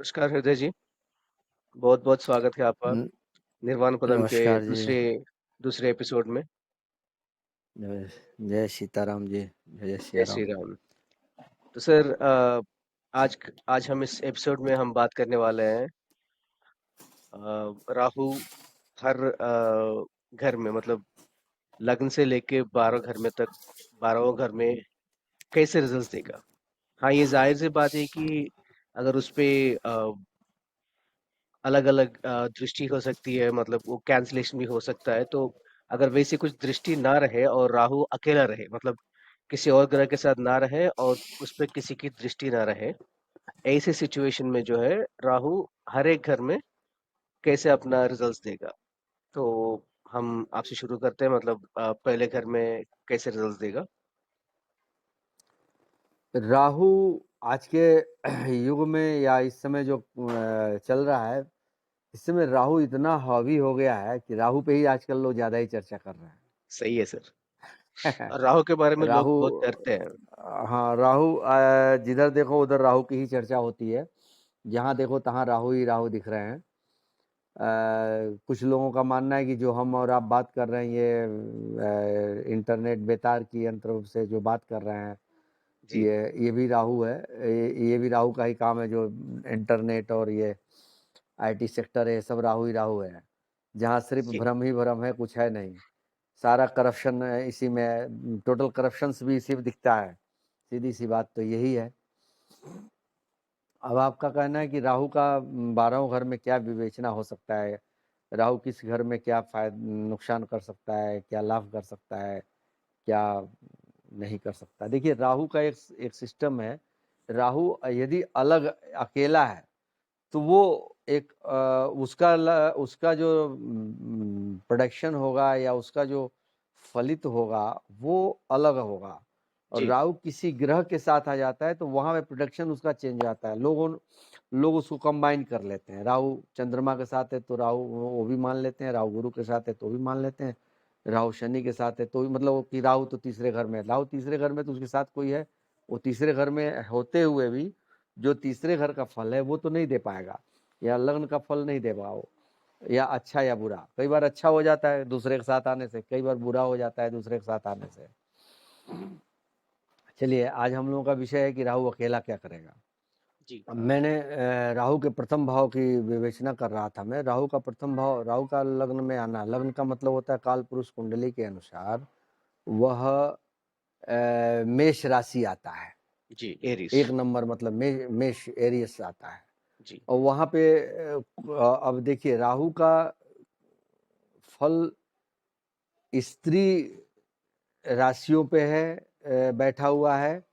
नमस्कार हृदय जी, बहुत-बहुत स्वागत है आपका न निर्वाण पदम के नमस्कार जी। दूसरे दूसरे एपिसोड में। जय जय सीताराम जी, जय जय जय सिया श्री राम। राम। तो सर आज हम इस एपिसोड में हम बात करने वाले हैं राहु हर घर में मतलब लग्न से लेके 12 घर में तक 12वें घर में कैसे रिजल्ट्स देगा? हाँ, ये ज़ाहिर-सी बात है कि अगर उसपे अलग-अलग दृष्टि हो सकती है मतलब वो कैंसलेशन भी हो सकता है, तो अगर वैसी कुछ दृष्टि ना रहे और राहु अकेला रहे मतलब किसी और ग्रह के साथ ना रहे और उसपे किसी की दृष्टि ना रहे, ऐसे सिचुएशन में जो है राहु हर एक घर में कैसे अपना रिजल्ट्स देगा? तो हम आपसे शुरू करते हैं मतलब पहले घर में कैसे रिजल्ट्स देगा? राहु आज के युग में या इस समय जो चल रहा है, इस समय राहु इतना हावी हो गया है कि राहु पे ही आजकल लोग ज़्यादा ही चर्चा कर रहे सही है सर। हैं। और राहु के बारे में लोग राहु बहुत डरते हैं। हाँ, राहु जिधर देखो उधर राहु की ही चर्चा होती है। जहाँ देखो तहाँ राहु ही राहु दिख रहे हैं। कुछ लोगों का मानना है कि जो हम और आप बात कर रहे हैं ये इंटरनेट बेतार की यंत्र से जो बात कर रहे हैं जी, ये भी राहु है। ये भी राहु का ही काम है। जो इंटरनेट और ये आईटी सेक्टर है, ये सब राहु ही राहु है। जहाँ सिर्फ जी, भ्रम ही भ्रम है, कुछ है नहीं। सारा करप्शन इसी में है, टोटल करप्शंस भी इसी में दिखता है। सीधी सी बात तो यही है। अब आपका कहना है कि राहु का 12वें घर में क्या विवेचना हो सकता है, राहु किस घर में क्या नुकसान कर सकता है, क्या लाभ कर सकता है, क्या नहीं कर सकता। देखिए, राहु का एक सिस्टम है। राहु यदि अलग अकेला है तो वो एक उसका जो प्रोडक्शन होगा या उसका जो फलित होगा वो अलग होगा। और जी, राहु किसी ग्रह के साथ आ जाता है तो वहाँ पे प्रोडक्शन उसका चेंज हो जाता है। लोग उसको कंबाइन कर लेते हैं। राहु चंद्रमा के साथ है तो राहु वो भी मान लेते हैं, राहु गुरु के साथ है तो भी मान लेते हैं, राहु शनि के साथ है तो भी मतलब कि राहु तो तीसरे घर में है। राहु तीसरे घर में तो उसके साथ कोई है, वो तीसरे घर में होते हुए भी जो तीसरे घर का फल है वो तो नहीं दे पाएगा, या लग्न का फल नहीं दे पाओ, या अच्छा या बुरा। कई बार अच्छा हो जाता है दूसरे के साथ आने से, कई बार बुरा हो जाता है दूसरे के साथ आने से। चलिए, आज हम लोगों का विषय है कि राहु अकेला क्या करेगा। जी, अब मैंने राहु के प्रथम भाव की विवेचना कर रहा था। मैं राहु का प्रथम भाव, राहु का लग्न में आना, लग्न का मतलब होता है काल पुरुष कुंडली के अनुसार वह मेष राशि आता है। जी, एरीज़। एक नंबर मतलब मेष एरियस आता है। जी, और वहाँ पे अब देखिए राहु का फल स्त्री राशियों पे है, बैठा हुआ है,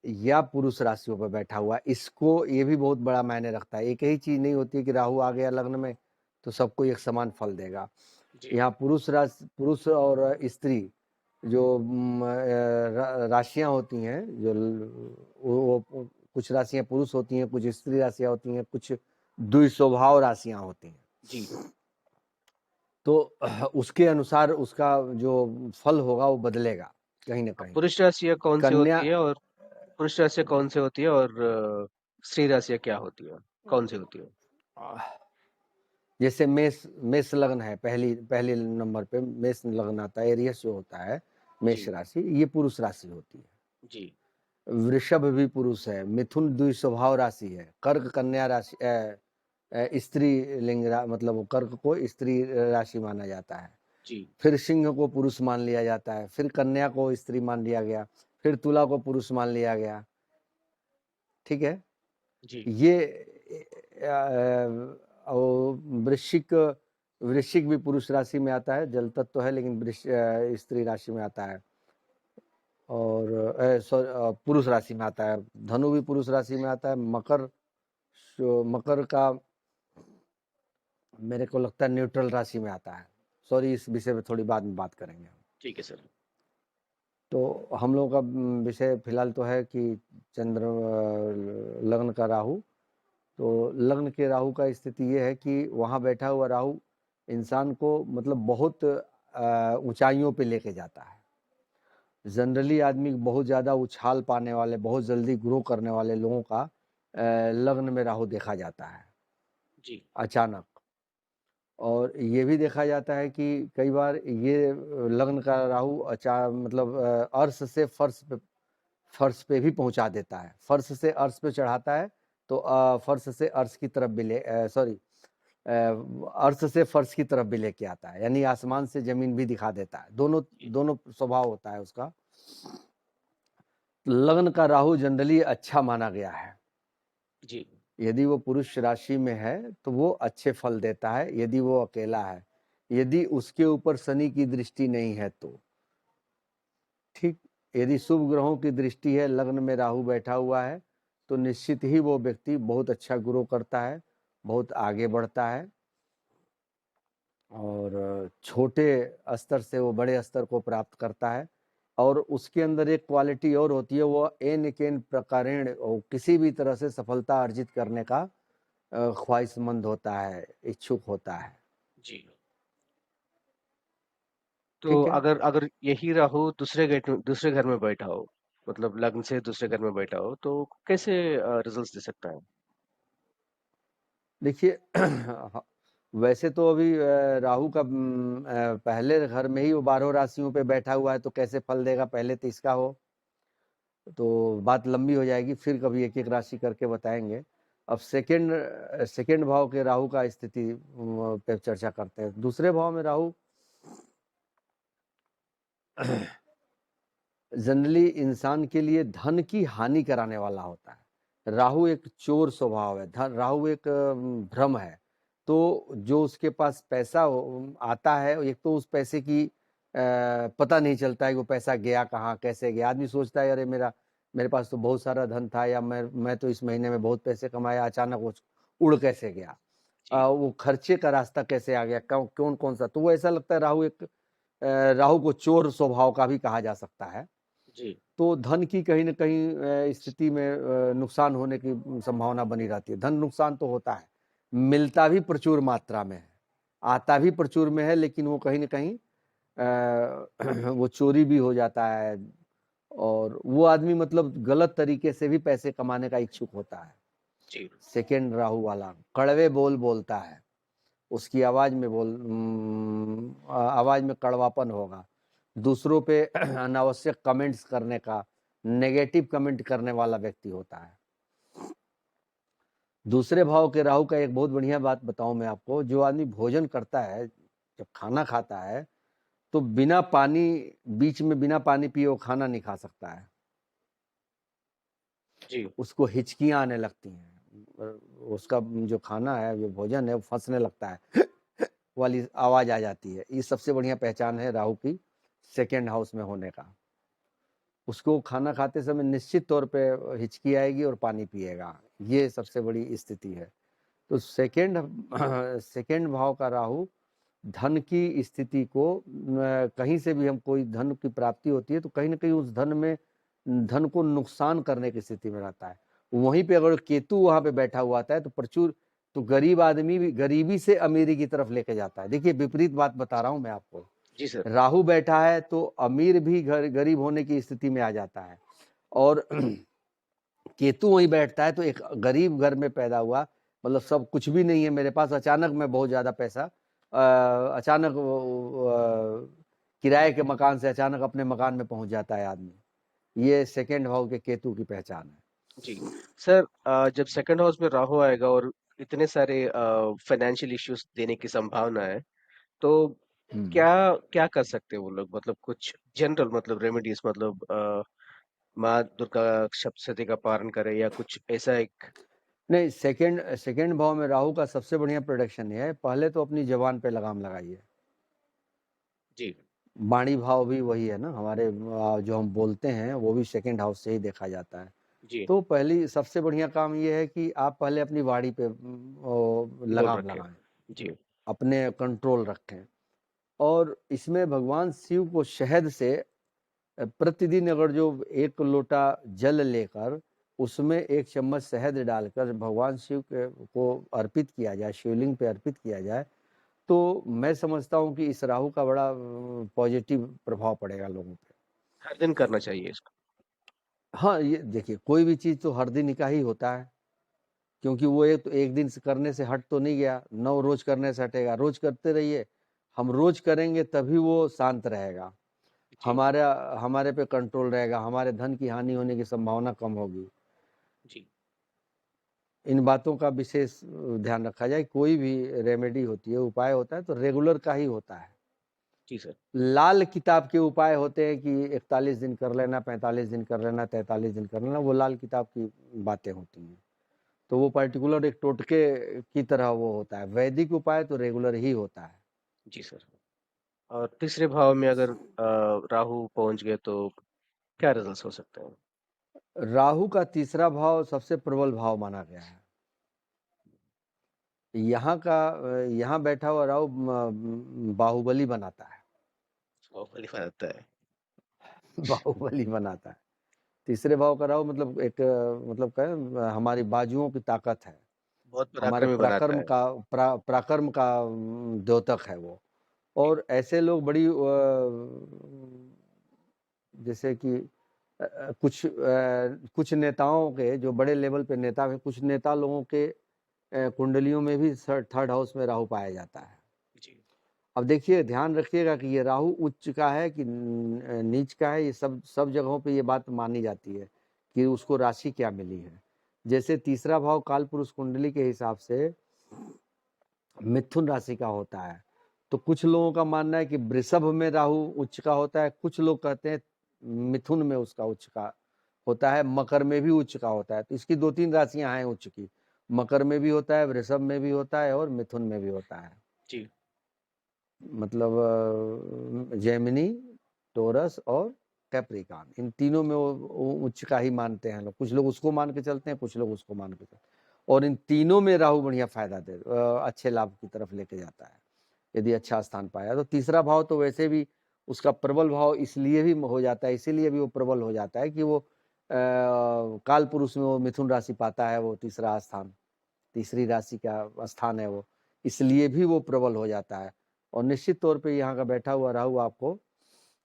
या पुरुष राशियों पे बैठा हुआ है। इसको ये भी बहुत बड़ा मायने रखता है। एक ही चीज नहीं होती है कि राहु आ गया लग्न में तो सबको एक समान फल देगा। जी, यहाँ पुरुष और स्त्री जो राशियां होती हैं, जो वो कुछ राशियां पुरुष होती हैं, कुछ स्त्री राशियां होती हैं, कुछ द्विस्वभाव राशियां होती हैं। जी। तो उसके अनुसार उसका जो फल होगा वो बदलेगा कहीं ना कहीं। पुरुष राशियाँ कौन-सी कन्या होती है और पुरुष राशियाँ कौन-सी होती है और स्त्री राशियाँ क्या होती है? कौन-सी होती है? जैसे मेष लग्न है, पहली पहले नंबर पे मेष लग्न आता है, एरियस जो होता है मेष जी, राशि, ये पुरुष राशि होती है। जी, वृषभ भी पुरुष है, मिथुन द्विस्वभाव राशि है, कर्क कन्या राशि स्त्री मतलब वो कर्क को स्त्री राशि माना जाता है। जी, फिर सिंह को पुरुष मान लिया जाता है, फिर कन्या को स्त्री मान लिया गया, फिर तुला को पुरुष मान लिया गया। ठीक है। जी, ये और वृश्चिक वृश्चिक भी पुरुष राशि में आता है, जल तत्व है लेकिन स्त्री राशि में आता है। और पुरुष राशि में आता है। धनु भी पुरुष राशि में आता है। मकर का मेरे को लगता है न्यूट्रल राशि में आता है। सॉरी, इस विषय पे थोड़ी बाद में बात करेंगे हम। ठीक है सर। तो हम लोगों का विषय फिलहाल तो है कि चंद्र लग्न का राहु। तो लग्न के राहु का स्थिति ये है कि वहाँ बैठा हुआ राहु इंसान को मतलब बहुत ऊंचाइयों पे लेके जाता है। जनरली आदमी बहुत ज़्यादा उछाल पाने वाले, बहुत जल्दी ग्रो करने वाले लोगों का लग्न में राहु देखा जाता है जी, अचानक। और ये भी देखा जाता है कि कई बार ये लग्न का राहु मतलब अर्श से फर्श पे भी पहुंचा देता है। फर्श से अर्श पे चढ़ाता है तो फर्श से अर्श की तरफ भी सॉरी अर्श से फर्श की तरफ भी लेके आता है, यानी आसमान से जमीन भी दिखा देता है। दोनों जी, दोनों स्वभाव होता है उसका। लग्न का राहु जनरली अच्छा माना गया है। जी, यदि वो पुरुष राशि में है तो वो अच्छे फल देता है, यदि वो अकेला है। यदि उसके ऊपर शनि की दृष्टि नहीं है तो ठीक। यदि शुभ ग्रहों की दृष्टि है, लग्न में राहु बैठा हुआ है, तो निश्चित ही वो व्यक्ति बहुत अच्छा ग्रो करता है, बहुत आगे बढ़ता है और छोटे स्तर से वो बड़े स्तर को प्राप्त करता है। और उसके अंदर एक क्वालिटी और होती है, वो एन केन प्रकारेण किसी भी तरह से सफलता अर्जित करने का ख्वाहिशमंद होता है, इच्छुक होता है। जी। तो ठीक है। अगर अगर यही राहु दूसरे घर में बैठा हो, मतलब लग्न से दूसरे घर में बैठा हो, तो कैसे रिजल्ट्स दे सकता है? देखिए वैसे तो अभी राहु का पहले घर में ही वो 12 राशियों पे बैठा हुआ है, तो कैसे फल देगा पहले तो इसका हो, तो बात लंबी हो जाएगी। फिर कभी एक एक राशि करके बताएंगे। अब सेकेंड भाव के राहु का स्थिति पे चर्चा करते हैं। दूसरे भाव में राहु जनरली इंसान के लिए धन की हानि कराने वाला होता है। राहु एक चोर स्वभाव है, धन राहु एक भ्रम है। तो जो उसके पास पैसा आता है, एक तो उस पैसे की पता नहीं चलता है कि वो पैसा गया कहाँ, कैसे गया। आदमी सोचता है अरे मेरे पास तो बहुत सारा धन था, या मैं तो इस महीने में बहुत पैसे कमाया, अचानक वो उड़ कैसे गया। जी, वो खर्चे का रास्ता कैसे आ गया, कौन कौन सा। तो वो ऐसा लगता है राहु को चोर स्वभाव का भी कहा जा सकता है। जी, तो धन की कहीं न कहीं स्थिति में नुकसान होने की संभावना बनी रहती है। धन नुकसान तो होता है, मिलता भी प्रचुर मात्रा में है, आता भी प्रचुर में है, लेकिन वो कहीं न कहीं वो चोरी भी हो जाता है और वो आदमी मतलब गलत तरीके से भी पैसे कमाने का इच्छुक होता है। जी, सेकंड राहु वाला कड़वे बोल बोलता है, उसकी आवाज़ में कड़वापन होगा। दूसरों पे अनावश्यक कमेंट्स करने का, नेगेटिव कमेंट करने वाला व्यक्ति होता है। दूसरे भाव के राहु का एक बहुत बढ़िया बात बताऊं मैं आपको। जो आदमी भोजन करता है, जब खाना खाता है, तो बिना पानी बीच में बिना पानी पिए वो खाना नहीं खा सकता है। जी, उसको हिचकियां आने लगती हैं, उसका जो खाना है, जो भोजन है, वो फंसने लगता है वाली आवाज आ जाती है। ये सबसे बढ़िया पहचान है राहु की सेकेंड हाउस में होने का। उसको खाना खाते समय निश्चित तौर पे हिचकी आएगी और पानी पिएगा। ये सबसे बड़ी स्थिति है। तो सेकेंड भाव का राहु धन की स्थिति को कहीं से भी हम कोई धन की प्राप्ति होती है तो कहीं न कहीं उस धन को नुकसान करने की स्थिति में रहता है। वहीं पे अगर केतु वहाँ पे बैठा हुआ आता है तो प्रचुर तो गरीब आदमी भी गरीबी से अमीरी की तरफ लेके जाता है। देखिए विपरीत बात बता रहा हूँ मैं आपको। जी सर। राहु बैठा है तो अमीर भी गरीब होने की स्थिति में आ जाता है और केतु वहीं बैठता है तो एक गरीब घर में पैदा हुआ, मतलब सब कुछ भी नहीं है मेरे पास, अचानक मैं बहुत ज़्यादा पैसा अचानक किराए के मकान से अचानक अपने मकान में पहुंच जाता है आदमी। ये सेकेंड भाव के केतु की पहचान है। जी। सर, जब सेकंड हाउस में राहु आएगा और इतने सारे फाइनेंशियल इश्यूज देने की संभावना है, तो हम्म। क्या क्या कर सकते हैं वो लोग? मतलब कुछ जनरल मतलब रेमेडीज, मतलब माँ दुर्गा सप्तशती का पारण करे या कुछ ऐसा एक। नहीं, सेकेंड भाव में राहु का सबसे बढ़िया प्रोडक्शन ये है, पहले तो अपनी जबान पे लगाम लगाइए। जी, वाणी भाव भी वही है ना हमारे, जो हम बोलते हैं वो भी सेकेंड हाउस से ही देखा जाता है। जी, तो पहली सबसे बढ़िया काम ये है कि आप पहले अपनी वाणी पे बोल लगाम रखे। लगाएं, जी, अपने कंट्रोल रखें। और इसमें भगवान शिव को शहद से प्रतिदिन अगर जो 1 लोटा जल लेकर उसमें 1 चम्मच शहद डालकर भगवान शिव को अर्पित किया जाए, शिवलिंग पे अर्पित किया जाए, तो मैं समझता हूँ कि इस राहु का बड़ा पॉजिटिव प्रभाव पड़ेगा लोगों पे। हर दिन करना चाहिए इसको। हाँ, ये देखिए कोई भी चीज़ तो हर दिन का ही होता है। क्योंकि वो एक दिन से करने से हट तो नहीं गया, 9 रोज करने से हटेगा, रोज करते रहिए। हम रोज करेंगे तभी वो शांत रहेगा, जी, हमारा हमारे पे कंट्रोल रहेगा, हमारे धन की हानि होने की संभावना कम होगी। जी, इन बातों का विशेष ध्यान रखा जाए। कोई भी रेमेडी होती है, उपाय होता है तो रेगुलर का ही होता है। जी सर। लाल किताब के उपाय होते हैं कि 41 दिन कर लेना, 45 दिन कर लेना, 43 दिन कर लेना, वो लाल किताब की बातें होती हैं। तो वो पर्टिकुलर एक टोटके की तरह वो होता है। वैदिक उपाय तो रेगुलर ही होता है। जी सर। और तीसरे भाव में अगर राहु पहुँच गए तो क्या रिजल्ट्स हो सकते हैं? राहु का तीसरा भाव सबसे प्रबल भाव माना गया है। यहाँ बैठा हुआ राहु बाहुबली बनाता है। बाहुबली बनाता है। बाहुबली बनाता है। तीसरे भाव का राहु मतलब एक मतलब कहें हमारी बाजुओं की ताकत है, बहुत हमारे पराक्रमी बनाता है। पराक्रम का द्योतक है वो। जी, और ऐसे लोग बड़ी जैसे कि कुछ नेताओं के जो बड़े लेवल पे नेता हैं, कुछ नेता लोगों के कुंडलियों में भी थर्ड हाउस में राहु पाया जाता है। जी, अब देखिए ध्यान रखिएगा कि ये राहु उच्च का है कि नीच का है, ये सब सब जगहों पे ये बात मानी जाती है कि उसको राशि क्या मिली है। जैसे तीसरा भाव काल पुरुष कुंडली के हिसाब से मिथुन राशि का होता है, तो कुछ लोगों का मानना है कि वृषभ में राहु उच्च का होता है, कुछ लोग कहते हैं मिथुन में उसका उच्च का होता है, मकर में भी उच्च का होता है। तो इसकी 2-3 राशियां हैं उच्च की, मकर में भी होता है, वृषभ में भी होता है और मिथुन में भी होता है। जी, मतलब जेमिनी, टोरस और कैप्रिकॉर्न, इन तीनों में वो उच्च का ही मानते हैं लोग। कुछ लोग उसको मान के चलते हैं, कुछ लोग उसको मान के चलते हैं। और इन तीनों में राहु बढ़िया फायदा अच्छे लाभ की तरफ लेके जाता है यदि अच्छा स्थान पाया। तो तीसरा भाव तो वैसे भी उसका प्रबल भाव इसलिए भी हो जाता है, इसीलिए भी वो प्रबल हो जाता है कि वो काल पुरुष में वो मिथुन राशि पाता है, वो तीसरा स्थान, तीसरी राशि का स्थान है वो, इसलिए भी वो प्रबल हो जाता है। और निश्चित तौर पे यहाँ का बैठा हुआ राहु आपको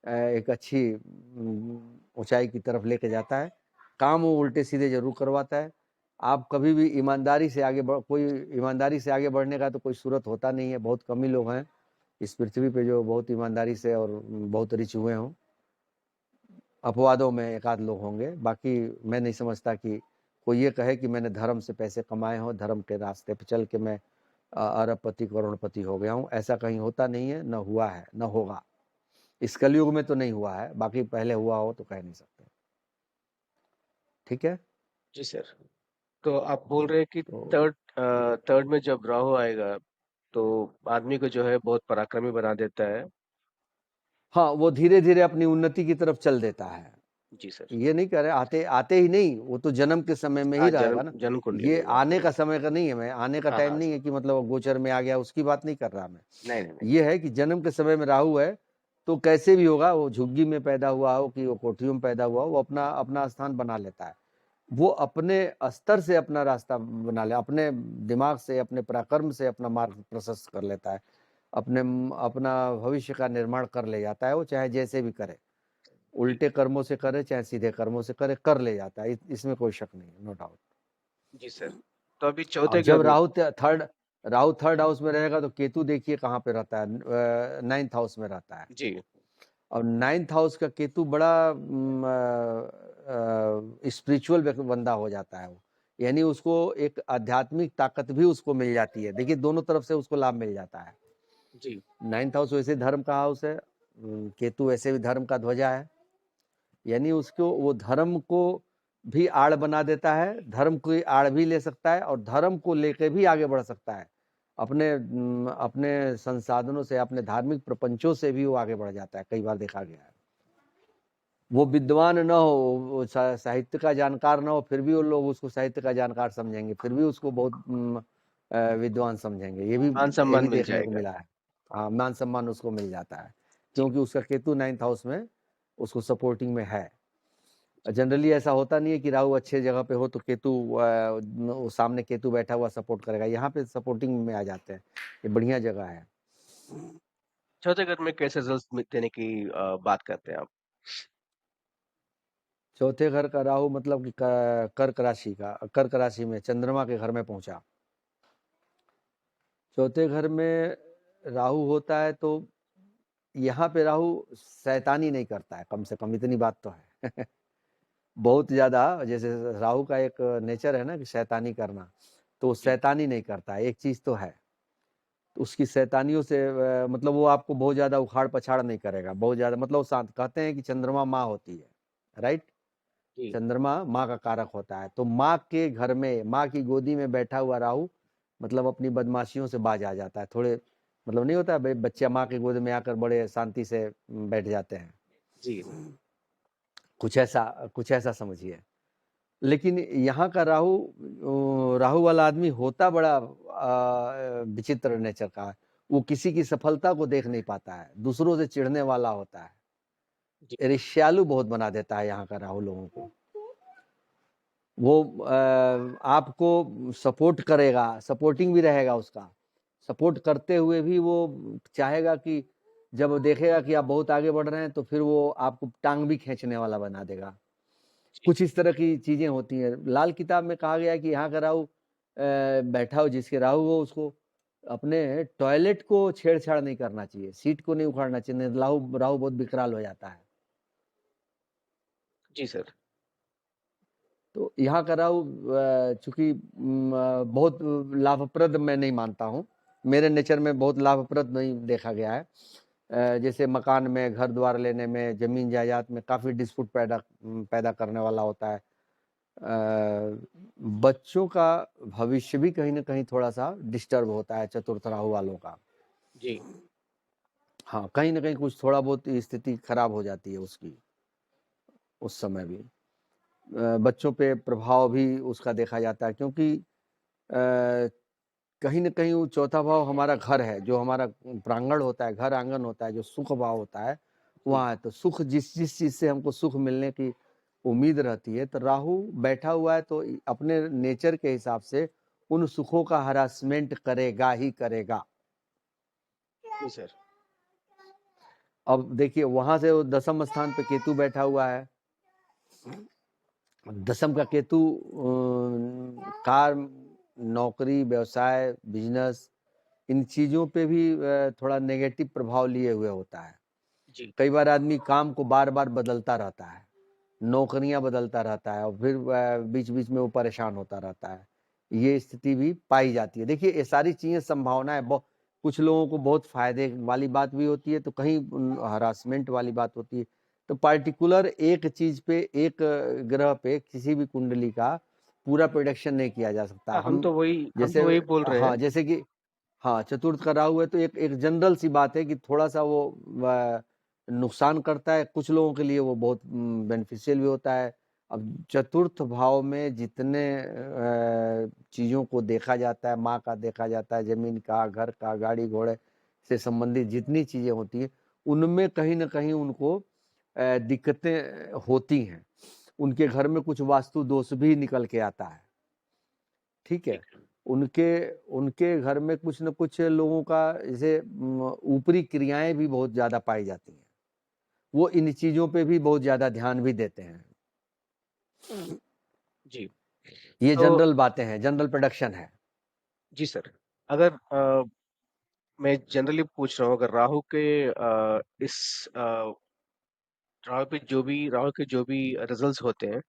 एक अच्छी ऊंचाई की तरफ लेके जाता है। काम वो उल्टे सीधे जरूर करवाता है। आप कभी भी ईमानदारी से कोई ईमानदारी से आगे बढ़ने का तो कोई सूरत होता नहीं है। बहुत कम ही लोग हैं इस पृथ्वी पे जो बहुत ईमानदारी से और बहुत रिच हुए हों। अपवादों में एक आध लोग होंगे, बाकी मैं नहीं समझता कि कोई ये कहे कि मैंने धर्म से पैसे कमाए हों, धर्म के रास्ते पे चल के मैं अरबपति करोड़पति हो गया हूँ। ऐसा कहीं होता नहीं है, न हुआ है, न होगा। इस कलयुग में तो नहीं हुआ है, बाकी पहले हुआ हो तो कह नहीं सकते। ठीक है। जी सर। तो आप बोल रहे हैं कि तो थर्ड में जब राहु आएगा तो आदमी को जो है बहुत पराक्रमी बना देता है। हाँ, वो धीरे धीरे अपनी उन्नति की तरफ चल देता है। जी सर। ये नहीं कह रहे आते आते ही नहीं, वो तो जन्म के समय में ही हाँ, रहेगा जन्म ना। जन्म कुंडली ये की बात आने करें। का समय का नहीं है, मैं आने का हाँ, टाइम हाँ। नहीं है कि मतलब वो गोचर में आ गया, उसकी बात नहीं कर रहा मैं। नहीं, नहीं, नहीं। ये है कि जन्म के समय में राहु है तो कैसे भी होगा, वो झुग्गी में पैदा हुआ हो कि वो कोठरियों में पैदा हुआ हो, वो अपना अपना स्थान बना लेता है। वो अपने स्तर से अपना रास्ता बना ले, अपने दिमाग से, अपने पराक्रम से अपना मार्ग प्रशस्त कर लेता है, अपने अपना भविष्य का निर्माण कर ले जाता है। वो चाहे जैसे भी करे, जी, उल्टे कर्मों से करे चाहे सीधे कर्मों से करे, कर ले जाता है। इसमें कोई शक नहीं है, नो डाउट। जी सर। तो अभी और चौथे जब घर में राहु थर्ड हाउस में रहेगा तो केतु देखिए कहाँ पे रहता है, नाइन्थ हाउस में रहता है। जी, और नाइन्थ हाउस का केतु बड़ा स्पिरिचुअल बंदा हो जाता है वो, यानी उसको एक आध्यात्मिक ताकत भी उसको मिल जाती है। देखिए दोनों तरफ से उसको लाभ मिल जाता है। जी, नाइन्थ हाउस वैसे धर्म का हाउस है, केतु वैसे भी धर्म का ध्वजा है, यानी उसको वो धर्म को भी आड़ बना देता है, धर्म की आड़ भी ले सकता है और धर्म को लेके भी आगे बढ़ सकता है। अपने संसाधनों से, अपने धार्मिक प्रपंचों से भी वो आगे बढ़ जाता है, कई बार देखा गया है। वो विद्वान न हो, वो साहित्य का जानकार न हो, फिर भी वो लोग उसको साहित्य का जानकार समझेंगे, फिर भी उसको बहुत विद्वान समझेंगे। मान ये सम्मान भी मिल देखने को जाएगा। मिला है। हाँ, मान सम्मान उसको मिल जाता है जी, क्योंकि उसका केतु नाइन्थ हाउस में उसको सपोर्टिंग में है। जी, जनरली ऐसा होता नहीं है कि राहु अच्छे जगह पे हो तो केतु सामने केतु बैठा हुआ सपोर्ट करेगा। यहाँ पे सपोर्टिंग में आ जाते हैं, ये बढ़िया जगह है। चौथे घर में कैसे रिजल्ट्स देने की बात करते हैं आप? चौथे घर का राहु मतलब कि कर्क राशि में चंद्रमा के घर में पहुंचा। चौथे घर में राहु होता है तो यहाँ पे राहु शैतानी नहीं करता है, कम से कम इतनी बात तो है। बहुत ज्यादा, जैसे राहु का एक नेचर है ना कि शैतानी करना, तो जी, शैतानी नहीं करता है, एक चीज तो है। तो उसकी शैतानियों से मतलब वो आपको बहुत ज्यादा उखाड़ पछाड़ नहीं करेगा, बहुत ज्यादा, मतलब वो शांत। कहते हैं कि चंद्रमा माँ होती है, राइट। जी, चंद्रमा माँ का कारक होता है, तो माँ के घर में, माँ की गोदी में बैठा हुआ राहु मतलब अपनी बदमाशियों से बाज आ जाता है थोड़े। मतलब नहीं होता भाई, बच्चे माँ की गोद में आकर बड़े शांति से बैठ जाते हैं, जी, कुछ ऐसा समझिए। लेकिन यहाँ का राहु, राहु वाला आदमी होता बड़ा विचित्र नेचर का है। वो किसी की सफलता को देख नहीं पाता है, दूसरों से चिढ़ने वाला होता है, जी, ईर्ष्यालु बहुत बना देता है यहाँ का राहु लोगों को। वो आपको सपोर्ट करेगा, सपोर्टिंग भी रहेगा उसका, सपोर्ट करते हुए भी वो चाहेगा कि जब वो देखेगा कि आप बहुत आगे बढ़ रहे हैं तो फिर वो आपको टांग भी खींचने वाला बना देगा। जी, कुछ इस तरह की चीजें होती हैं। लाल किताब में कहा गया है कि यहाँ का राहु बैठा हो, जिसके राहु हो, उसको अपने टॉयलेट को छेड़छाड़ नहीं करना चाहिए, सीट को नहीं उखाड़ना चाहिए, नहीं तो राहु राहु बहुत विकराल हो जाता है। जी सर। तो यहाँ का राहु चूंकि बहुत लाभप्रद मैं नहीं मानता हूँ, मेरे नेचर में बहुत लाभप्रद नहीं देखा गया है। जैसे मकान में, घर द्वार लेने में, जमीन जायदाद में काफी डिस्प्यूट पैदा करने वाला होता है। बच्चों का भविष्य भी कहीं ना कहीं थोड़ा सा डिस्टर्ब होता है चतुर्थ राहु वालों का। जी, हाँ, कहीं ना कहीं कुछ थोड़ा बहुत स्थिति खराब हो जाती है उसकी, उस समय भी बच्चों पे प्रभाव भी उसका देखा जाता है, क्योंकि कहीं न कहीं वो चौथा भाव हमारा घर है, जो हमारा प्रांगण होता है, घर आंगन होता है, जो सुख भाव होता है, जी, वहाँ है। तो सुख, जिस जिस चीज़ से हमको सुख मिलने की उम्मीद रहती है, तो राहु बैठा हुआ है तो अपने नेचर के हिसाब से उन सुखों का हरासमेंट करेगा ही करेगा। जी सर। अब देखिए, वहाँ से वो दसम स्थान पे केतु बैठा हुआ है। दसम का केतु कार, नौकरी, व्यवसाय, बिजनेस, इन चीज़ों पे भी थोड़ा नेगेटिव प्रभाव लिए हुए होता है। जी, कई बार आदमी काम को बार-बार बदलता रहता है, नौकरियां बदलता रहता है और फिर बीच-बीच में वो परेशान होता रहता है। ये स्थिति भी पाई जाती है। देखिए, ये सारी चीज़ें संभावनाएँ, कुछ लोगों को बहुत फ़ायदे वाली बात भी होती है, तो कहीं हरासमेंट वाली बात होती है। तो पार्टिकुलर एक चीज़ पे, एक ग्रह पे किसी भी कुंडली का पूरा प्रेडिक्शन नहीं किया जा सकता। हाँ, हम जैसे तो वही बोल रहे हाँ, हैं। जैसे कि हाँ, चतुर्थ का राहु है तो एक एक जनरल सी बात है कि थोड़ा-सा वो नुकसान करता है, कुछ लोगों के लिए वो बहुत बेनिफिशियल भी होता है। अब चतुर्थ भाव में जितने चीज़ों को देखा जाता है, माँ का देखा जाता है, ज़मीन का, घर का, गाड़ी-घोड़े से संबंधित जितनी चीज़ें होती हैं, उनमें कहीं न कहीं उनको दिक्कतें होती हैं। उनके घर में कुछ वास्तु दोष भी निकल के आता है, ठीक है? ठीक है। उनके उनके घर में कुछ न कुछ लोगों का जैसे ऊपरी क्रियाएँ भी बहुत ज़्यादा पाई जाती हैं। वो इन चीज़ों पे भी बहुत ज़्यादा ध्यान भी देते हैं। जी, ये तो जनरल बातें हैं, जनरल प्रोडक्शन है। जी सर, अगर मैं जनरली पूछ रहा हूँ, अगर राहु के जो भी रिजल्ट्स होते हैं,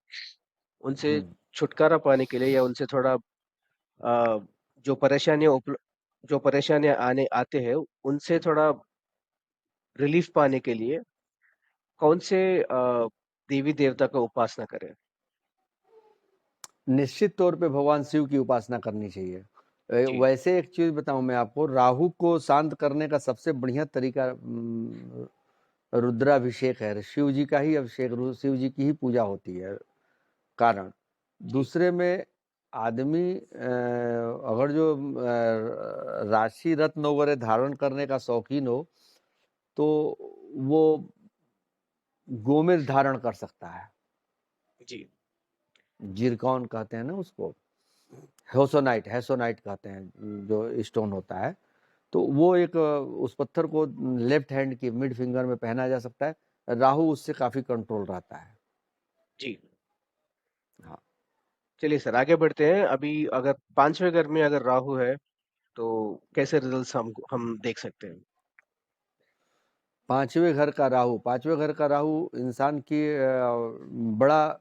उनसे हुँ। छुटकारा पाने के लिए या उनसे थोड़ा जो जो परेशानियाँ आने आते हैं, उनसे थोड़ा रिलीफ पाने के लिए कौन से देवी देवता का उपासना करें? निश्चित तौर पे भगवान शिव की उपासना करनी चाहिए। जी, वैसे एक चीज़ बताऊँ मैं आपको, राहु को शांत करने का सबसे बढ़िया तरीका रुद्राभिषेक है। शिव जी का ही अभिषेक, शिव जी की ही पूजा होती है। कारण, जी, दूसरे में आदमी अगर जो राशि रत्न वगैरह धारण करने का शौकीन हो, तो वो गोमेद धारण कर सकता है। जी, जिरकॉन कहते हैं ना उसको, हेसोनाइट हेसोनाइट कहते हैं जो स्टोन होता है। तो वो एक उस पत्थर को लेफ्ट हैंड की मिड फिंगर में पहना जा सकता है। राहु उससे काफ़ी कंट्रोल रहता है। जी, हाँ। चलिए सर आगे बढ़ते हैं। अभी अगर 5वें घर में अगर राहु है, तो कैसे रिजल्ट्स हम देख सकते हैं? पांचवें घर का राहु इंसान की बड़ा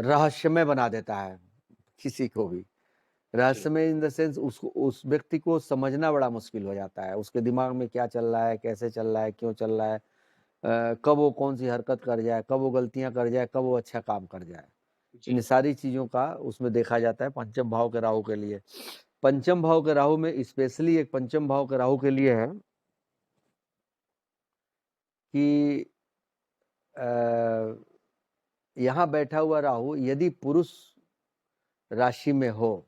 रहस्यमय बना देता है किसी को भी। जी, रहस्यमय इन द सेंस उसको, उस व्यक्ति को समझना बड़ा मुश्किल हो जाता है। उसके दिमाग में क्या चल रहा है, कैसे चल रहा है, क्यों चल रहा है, कब वो कौन सी हरकत कर जाए, कब वो गलतियां कर जाए, कब वो अच्छा काम कर जाए। इन जी, सारी चीजों का उसमें देखा जाता है पंचम भाव के राहु के लिए। पंचम भाव के राहु में स्पेशली एक पंचम भाव के राहु के लिए है कि यहाँ बैठा हुआ राहु यदि पुरुष राशि में हो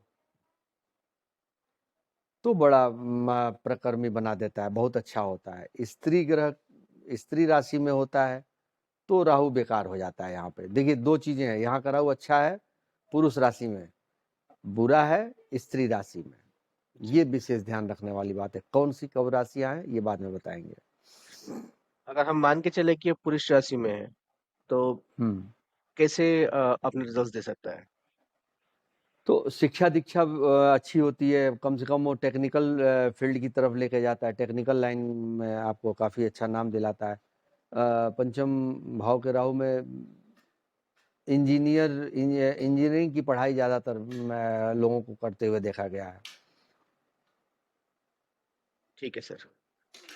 तो बड़ा प्रकर्मी बना देता है, बहुत अच्छा होता है। स्त्री राशि में होता है तो राहु बेकार हो जाता है। यहाँ पे देखिए दो चीजें हैं, यहाँ का राहु अच्छा है पुरुष राशि में, बुरा है स्त्री राशि में। जी। ये विशेष ध्यान रखने वाली बात है। कौन सी कब राशियां हैं ये बाद में बताएंगे। अगर हम मान के चले कि ये पुरुष राशि में है, तो हम्म। कैसे अपने रिजल्ट्स दे सकता है? तो शिक्षा दीक्षा अच्छी होती है, कम से कम वो टेक्निकल फील्ड की तरफ लेके जाता है, टेक्निकल लाइन में आपको काफ़ी अच्छा नाम दिलाता है। पंचम भाव के राहु में इंजीनियरिंग की पढ़ाई ज़्यादातर लोगों को करते हुए देखा गया है। ठीक है सर।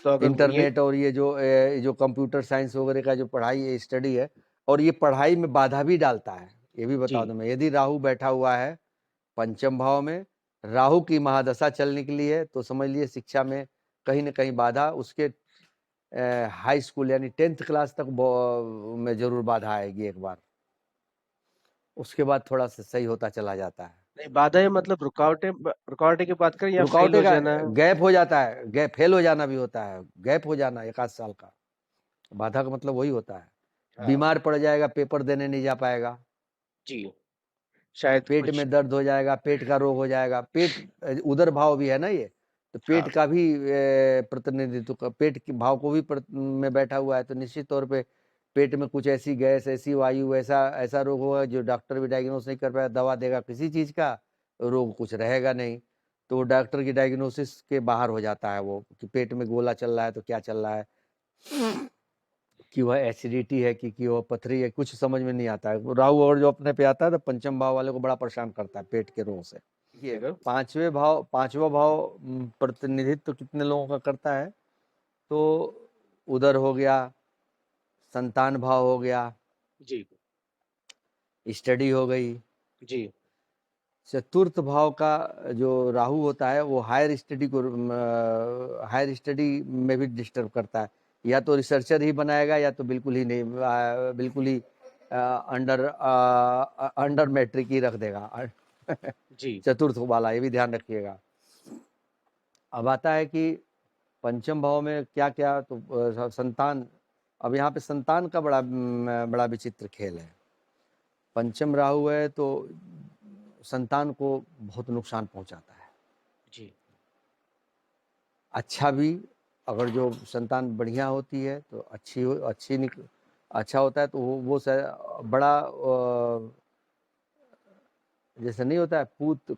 तो अगर ये इंटरनेट और ये जो कंप्यूटर साइंस वगैरह का जो पढ़ाई स्टडी है, और ये पढ़ाई में बाधा भी डालता है। ये भी बता जी, दूं मैं, यदि राहु बैठा हुआ है पंचम भाव में, राहु की महादशा चल निकली है, तो समझ लिए शिक्षा में कहीं ना कहीं बाधा उसके हाई स्कूल यानी 10th क्लास तक में जरूर बाधा आएगी एक बार। उसके बाद थोड़ा सा सही होता चला जाता है। नहीं बाधाएं मतलब रुकावटें की बात करें या फेल रुकावटें हो का जाना? गैप हो जाता है, गैप फेल हो जाना भी होता है, गैप हो जाना एक आध साल का। बाधा का मतलब वही होता है। हाँ, बीमार पड़ जाएगा, पेपर देने नहीं जा पाएगा, जी, शायद पेट कुछ। में दर्द हो जाएगा, पेट का रोग हो जाएगा। पेट उदर भाव भी है ना ये, तो पेट हाँ, का भी प्रतिनिधित्व पेट के भाव को भी में बैठा हुआ है, तो निश्चित तौर पे पेट में कुछ ऐसी गैस, ऐसी वायु, ऐसा ऐसा रोग होगा जो डॉक्टर भी डायग्नोस नहीं कर पाया। दवा देगा किसी चीज का, रोग कुछ रहेगा नहीं, तो वो डॉक्टर की डायग्नोसिस के बाहर हो जाता है वो, कि पेट में गोला चल रहा है तो क्या चल रहा है, कि वह एसिडिटी है कि वह पथरी है, कुछ समझ में नहीं आता है। राहु और जो अपने पे आता है तो पंचम भाव वाले को बड़ा परेशान करता है पेट के रोग से। ये देखो, पांचवा भाव प्रतिनिधित्व कितने लोगों का करता है, तो उदर हो गया, संतान भाव हो गया, जी, स्टडी हो गई। जी, चतुर्थ भाव का जो राहु होता है वो हायर स्टडी में भी डिस्टर्ब करता है। या तो रिसर्चर ही बनाएगा या तो बिल्कुल ही नहीं, बिल्कुल ही अंडर अंडर मैट्रिक ही रख देगा। जी, चतुर्थ वाला ये भी ध्यान रखिएगा। अब आता है कि पंचम भाव में क्या क्या, तो संतान। अब यहाँ पे संतान का बड़ा विचित्र खेल है। पंचम राहु है तो संतान को बहुत नुकसान पहुंचाता है। जी, अच्छा भी, अगर जो संतान बढ़िया होती है तो अच्छा होता है, तो वो बड़ा जैसे नहीं होता है पूत,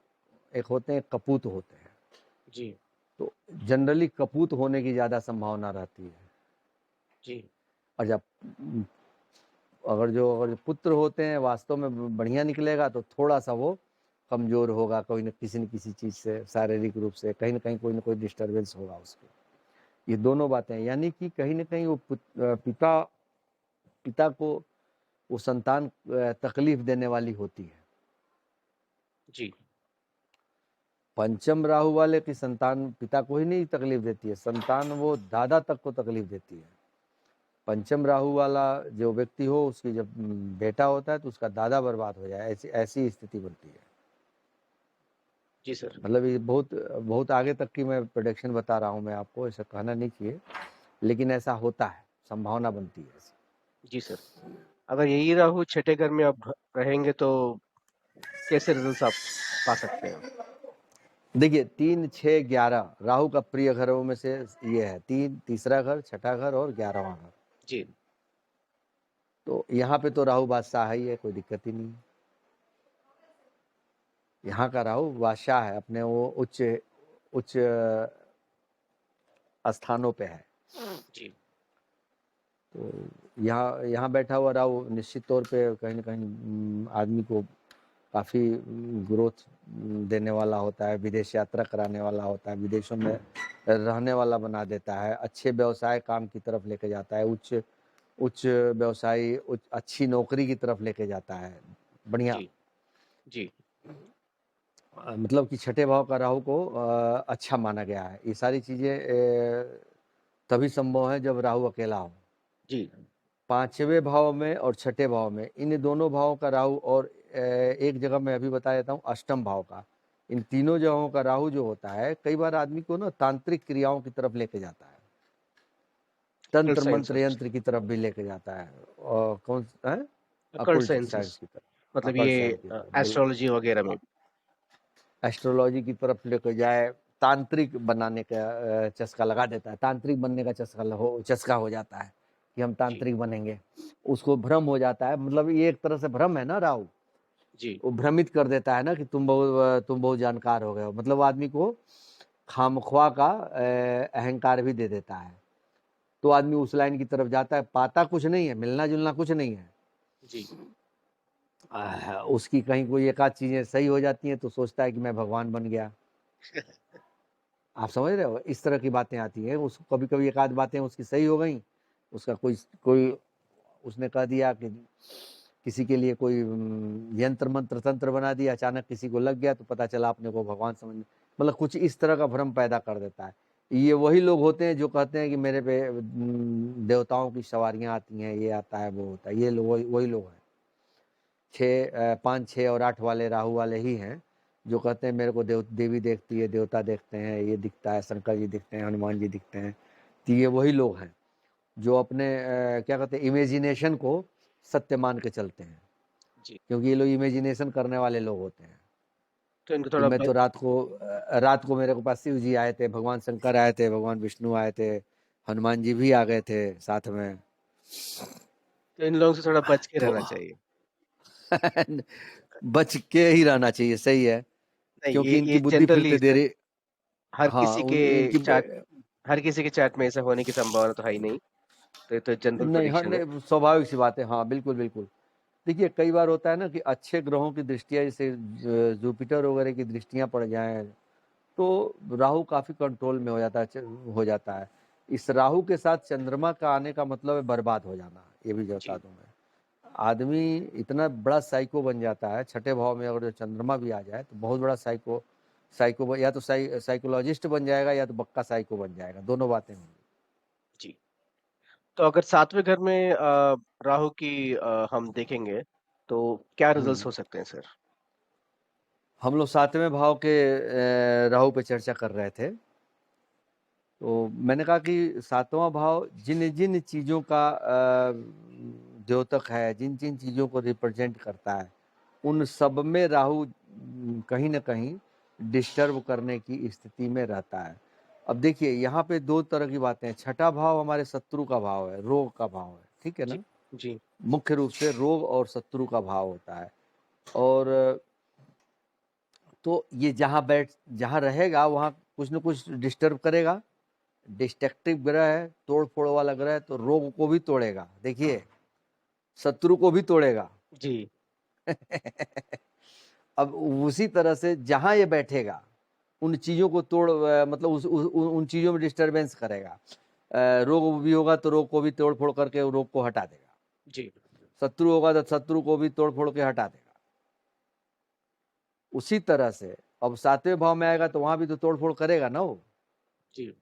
एक होते हैं कपूत होते हैं, जी, तो जनरली कपूत होने की ज़्यादा संभावना रहती है। जी, और जब अगर जो पुत्र होते हैं वास्तव में बढ़िया निकलेगा, तो थोड़ा सा वो कमजोर होगा, कोई न किसी चीज़ से, शारीरिक रूप से कहीं ना कहीं कोई ना कोई डिस्टर्बेंस होगा उसको। ये दोनों बातें, यानी कि कहीं ना कहीं वो पिता को वो संतान तकलीफ देने वाली होती है। जी, पंचम राहु वाले की संतान पिता को ही नहीं तकलीफ देती है, संतान वो दादा तक को तकलीफ देती है। पंचम राहु वाला जो व्यक्ति हो, उसकी जब बेटा होता है तो उसका दादा बर्बाद हो जाए, ऐसी ऐसी स्थिति बनती है। जी सर, मतलब ये बहुत बहुत आगे तक की मैं प्रोडिक्शन बता रहा हूँ मैं आपको, ऐसा कहना नहीं चाहिए, लेकिन ऐसा होता है, संभावना बनती है ऐसी। जी सर। अगर यही राहु छठे घर में अब रहेंगे तो कैसे रिजल्ट्स आप पा सकते हैं? देखिए 3, 6, 11 राहु का प्रिय घरों में से ये है, तीसरा घर, छठा घर और 11वां घर। जी, तो यहाँ पे तो राहु बादशाह ही है, कोई दिक्कत ही नहीं है। यहाँ का राहु बादशाह है, अपने वो उच्च उच्च स्थानों पे है। जी, तो यहाँ यहाँ बैठा हुआ राहु निश्चित तौर पे कहीं न कहीं आदमी को काफ़ी ग्रोथ देने वाला होता है, विदेश यात्रा कराने वाला होता है, विदेशों में रहने वाला बना देता है, अच्छे व्यवसाय काम की तरफ लेके जाता है, उच्च उच्च व्यवसायी अच्छी नौकरी की तरफ लेके जाता है। बढ़िया। जी, जी, मतलब कि छठे भाव का राहु को अच्छा माना गया है। ये सारी चीज़ें तभी संभव है जब राहु अकेला हो। जी, पांचवें भाव में और छठे भाव में, इन दोनों भावों का राहु, और एक जगह मैं अभी बता देता हूँ अष्टम भाव का। इन तीनों जगहों का राहु जो होता है, कई बार आदमी को ना तांत्रिक क्रियाओं की तरफ लेके जाता है, अकल्ट तंत्र मंत्र साइंसेस, यंत्र की तरफ भी लेके जाता है, और कौन है, अकल्ट अकुल्ट साइंसेस साइंस की तरफ, मतलब अकल्ट ये साइंस की तरफ, एस्ट्रोलॉजी वगैरह में। एस्ट्रोलॉजी की तरफ लेके जाए, तांत्रिक बनाने का चस्का लगा देता है, तांत्रिक बनने का चस्का हो जाता है कि हम जी, तांत्रिक बनेंगे। उसको भ्रम हो जाता है, मतलब ये एक तरह से भ्रम है ना राहु, जी, वो भ्रमित कर देता है ना कि तुम बहुत जानकार हो गए हो, मतलब आदमी को खामख्वा का अहंकार भी दे देता है। तो आदमी उस लाइन की तरफ जाता है, पाता कुछ नहीं है, मिलना जुलना कुछ नहीं है। जी, उसकी कहीं कोई एक आध चीजें सही हो जाती हैं तो सोचता है कि मैं भगवान बन गया। आप समझ रहे हो, इस तरह की बातें आती हैं उसको। कभी कभी एक आध बातें उसकी सही हो गई, उसका कोई कोई उसने कह दिया कि किसी के लिए कोई यंत्र मंत्र तंत्र बना दिया, अचानक किसी को लग गया तो पता चला अपने को भगवान समझ, मतलब कुछ इस तरह का भ्रम पैदा कर देता है। ये वही लोग होते हैं जो कहते हैं कि मेरे पे देवताओं की सवारियां आती हैं, ये आता है वो होता है, ये लोग वही लोग हैं। 5, 6 और 8 वाले राहु वाले ही हैं जो कहते हैं मेरे को देवी देखती है, देवता देखते हैं, ये दिखता है, शंकर जी दिखते हैं, हनुमान जी दिखते हैं। तो ये वही लोग हैं जो अपने क्या कहते हैं, इमेजिनेशन को सत्य मान के चलते हैं, जी। क्योंकि ये लोग इमेजिनेशन करने वाले लोग होते हैं तो इनको कि थोड़ा मैं तो रात को मेरे को पास शिव जी आए थे, भगवान शंकर आए थे, भगवान विष्णु आए थे, हनुमान जी भी आ गए थे साथ में। तो इन लोगों से थोड़ा बच के तो रहना चाहिए। बच के ही रहना चाहिए, सही है, नहीं, क्योंकि इनकी ये बुद्धि जनरली फिरते सर देरी। हर हाँ, किसी के इनकी हर किसी के चैट में ऐसा होने की संभावना तो है ही नहीं। तो ये तो जनरल नहीं, हाँ, प्रेडिक्शन है। नहीं, स्वाभाविक सी बात है, हाँ, बिल्कुल बिल्कुल। देखिए कई बार होता है ना कि अच्छे ग्रहों की दृष्टियाँ, जैसे जुपिटर वगैरह की दृष्टियाँ पड़ जाएं, तो राहु काफी कंट्रोल में हो जाता है। इस राहु के साथ चंद्रमा का आने का मतलब है बर्बाद हो जाना, ये भी बता जी, दूं मैं। आदमी इतना बड़ा साइको बन जाता है, छठे भाव में अगर जो चंद्रमा भी आ जाए तो बहुत बड़ा साइको या तो साइकोलॉजिस्ट बन जाएगा या तो बक्का साइको बन जाएगा, दोनों बातें होंगी। जी। तो अगर 7वें घर में राहु की हम देखेंगे, तो क्या रिजल्ट्स हम्म हो सकते हैं सर? हम लोग सातवें भाव के राहु पे चर्चा कर रहे थे। तो मैंने कहा कि सातवां भाव जिन जिन चीज़ों का द्योतक है, जिन जिन चीज़ों को रिप्रेजेंट करता है, उन सब में राहु कहीं ना कहीं डिस्टर्ब करने की स्थिति में रहता है। अब देखिए यहाँ पे दो तरह की बातें हैं। छठा भाव हमारे शत्रु का भाव है, रोग का भाव है, ठीक है जी, ना। जी, मुख्य रूप से रोग और शत्रु का भाव होता है। और तो ये जहाँ रहेगा वहाँ कुछ न कुछ डिस्टर्ब करेगा। डिस्ट्रक्टिव ग्रह है, तोड़ फोड़ वाला ग्रह है, तो रोग को भी तोड़ेगा, देखिए, शत्रु को भी तोड़ेगा। जी, अब उसी तरह से जहां ये बैठेगा उन चीजों को मतलब उन चीजों में डिस्टरबेंस करेगा। रोग भी होगा तो रोग को भी तोड़ फोड़ करके रोग को हटा देगा। जी, शत्रु होगा तो शत्रु को भी तोड़ फोड़ के हटा देगा। उसी तरह से अब सातवें भाव में आएगा तो वहां भी तो तोड़ फोड़ करेगा ना वो। जी,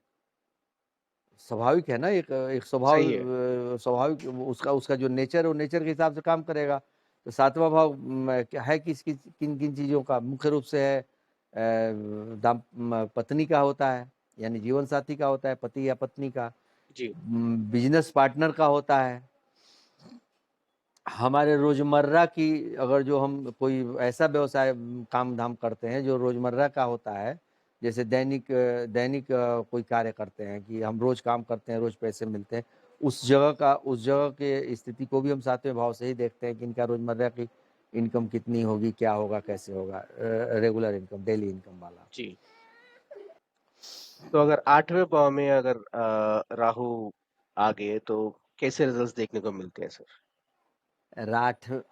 स्वाभाविक है ना, एक सही है। स्वाभाविक उसका उसका जो नेचर है वो नेचर के हिसाब से काम करेगा। तो सातवां भाव क्या है कि इसकी किन किन चीजों का मुख्य रूप से है, पत्नी का होता है, यानी जीवन साथी का होता है, पति या पत्नी का। जी, बिजनेस पार्टनर का होता है। हमारे रोजमर्रा की, अगर जो हम कोई ऐसा व्यवसाय काम धाम करते हैं जो रोजमर्रा का होता है, जैसे दैनिक कोई कार्य करते हैं कि हम रोज काम करते हैं, रोज पैसे मिलते हैं, उस जगह के स्थिति को भी हम सातवें भाव से ही देखते हैं कि इनका रोजमर्रा की इनकम कितनी होगी, क्या होगा, कैसे होगा, रेगुलर इनकम, डेली इनकम वाला। जी। तो अगर 8वें भाव में अगर राहु आ गए तो कैसे रिजल्ट्स देखने को मिलते हैं सर?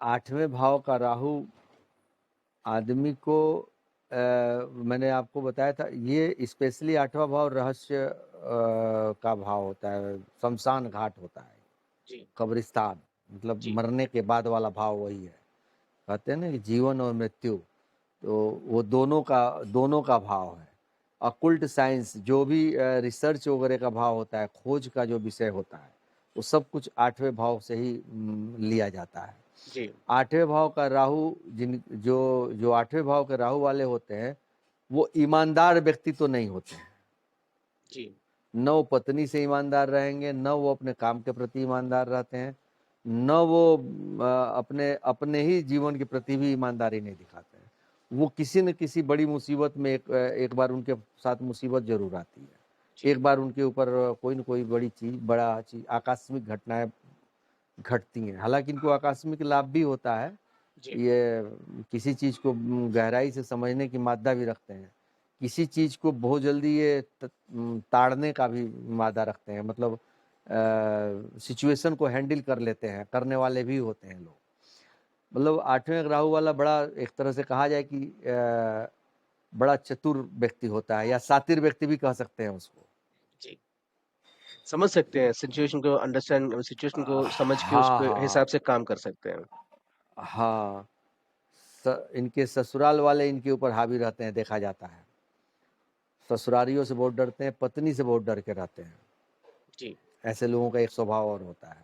8वें भाव का राहु आदमी को मैंने आपको बताया था, ये स्पेशली 8वां भाव रहस्य का भाव होता है, शमशान घाट होता है, जी, कब्रिस्तान, मतलब जी, मरने के बाद वाला भाव वही है। कहते हैं ना कि जीवन और मृत्यु, तो वो दोनों का भाव है। अकुल्ट साइंस जो भी रिसर्च वगैरह का भाव होता है, खोज का जो विषय होता है, वो सब कुछ 8वें भाव से ही लिया जाता है। जी, 8वें भाव का राहु, जिन जो जो 8वें भाव के राहु वाले होते हैं, वो ईमानदार व्यक्ति तो नहीं होते हैं। जी, न वो पत्नी से ईमानदार रहेंगे, न वो अपने काम के प्रति ईमानदार रहते हैं, न वो अपने अपने ही जीवन के प्रति भी ईमानदारी नहीं दिखाते हैं। वो किसी न किसी बड़ी मुसीबत में एक बार उनके साथ मुसीबत जरूर आती है। जी, एक बार उनके ऊपर कोई न कोई बड़ा चीज, आकस्मिक घटनाएं घटती हैं। हालांकि इनको आकस्मिक लाभ भी होता है, जी, ये किसी चीज को गहराई से समझने की मादा भी रखते हैं, किसी चीज को बहुत जल्दी ये ताड़ने का भी मादा रखते हैं, मतलब सिचुएशन को हैंडल कर लेते हैं, करने वाले भी होते हैं लोग। मतलब 8वें राहु वाला बड़ा, एक तरह से कहा जाए कि बड़ा चतुर व्यक्ति होता है, या सातिर व्यक्ति भी कह सकते हैं उसको। जी। समझ सकते हैं सिचुएशन को, अंडरस्टैंड सिचुएशन को समझ के हाँ उसके हाँ हिसाब से काम कर सकते हैं। हाँ। इनके ससुराल वाले इनके ऊपर हावी रहते हैं, देखा जाता है। ससुरारियों से बहुत डरते हैं, पत्नी से बहुत डर के रहते हैं। जी, ऐसे लोगों का एक स्वभाव और होता है।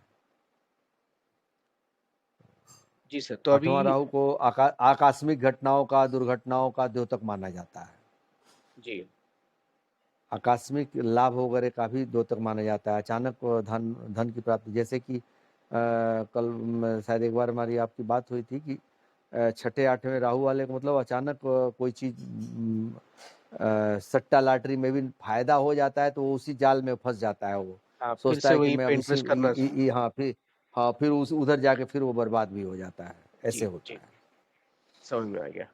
जी सर। तो अभी 8वां राहु को आकस्मिक घटनाओं का, दुर्घटनाओं का द्योतक माना जाता है। जी, आकस्मिक लाभ वगैरह का भी द्योतक माना जाता है। अचानक धन धन की प्राप्ति, जैसे कि कल शायद एक बार हमारी आपकी बात हुई थी कि 6ठे 8वें राहु वाले को मतलब अचानक कोई चीज सट्टा लॉटरी में भी फायदा हो जाता है, तो वो उसी जाल में फंस जाता है। वो हाँ, फिर सोचता से है कि वहीं मैं पे अब इसी इन्वेस्ट करना। हाँ फिर, हाँ फिर उस उधर जाके फिर वो बर्बाद भी हो जाता है। जी, ऐसे होता जी, है, समझ में आ गया।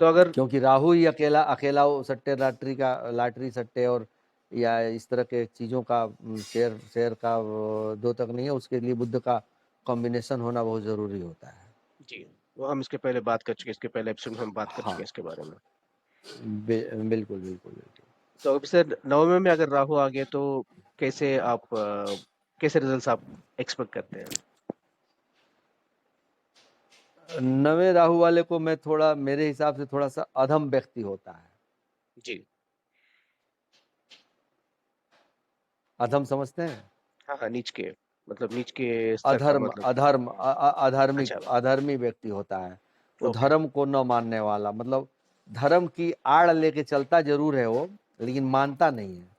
तो अगर क्योंकि राहु ही अकेला अकेला वो सट्टे लॉटरी सट्टे और या इस तरह के चीज़ों का शेयर शेयर का दो तक नहीं है, उसके लिए बुद्ध का कॉम्बिनेशन होना बहुत ज़रूरी होता है। जी, वो हम इसके पहले बात कर चुके हैं, इसके पहले एपिसोड में हम बात कर चुके हाँ, हैं इसके बारे में। बिल्कुल बिल्कुल बिल्कुल। तो अब सर 9वें में अगर राहु आ गया तो कैसे आप कैसे रिजल्ट्स आप एक्सपेक्ट करते हैं? 9वें राहु वाले को मैं थोड़ा, मेरे हिसाब से थोड़ा सा अधम व्यक्ति होता है। जी। अधम समझते हैं? हाँ, हाँ, नीच के मतलब नीच के स्तर का अधर्म मतलब। अधर्म अच्छा, अधर्मी व्यक्ति होता है। वो ओके। धर्म को न मानने वाला, मतलब धर्म की आड़ लेके चलता जरूर है वो, लेकिन मानता नहीं है।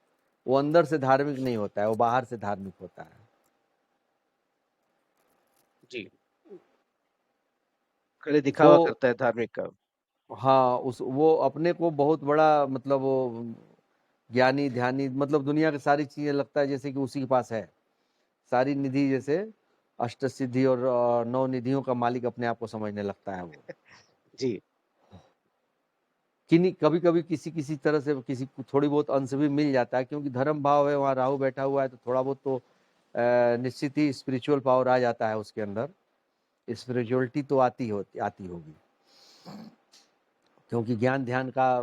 वो अंदर से धार्मिक नहीं होता है, वो बाहर से धार्मिक होता है। जी, खाली वो दिखावा करता है धार्मिक का। हाँ, उस वो अपने को बहुत बड़ा, मतलब वो ज्ञानी ध्यानी, मतलब दुनिया की सारी चीजें लगता है जैसे कि उसी के पास है, सारी निधि, जैसे अष्ट सिद्धि और 9 निधियों का मालिक अपने आप को समझने लगता है वो। जी, किन्हीं कभी कभी किसी किसी तरह से किसी को थोड़ी बहुत अंश भी मिल जाता है, क्योंकि धर्म भाव है, वहाँ राहु बैठा हुआ है, तो थोड़ा बहुत तो निश्चित ही स्पिरिचुअल पावर आ जाता है उसके अंदर। स्पिरिचुअलिटी तो आती होगी, क्योंकि ज्ञान ध्यान का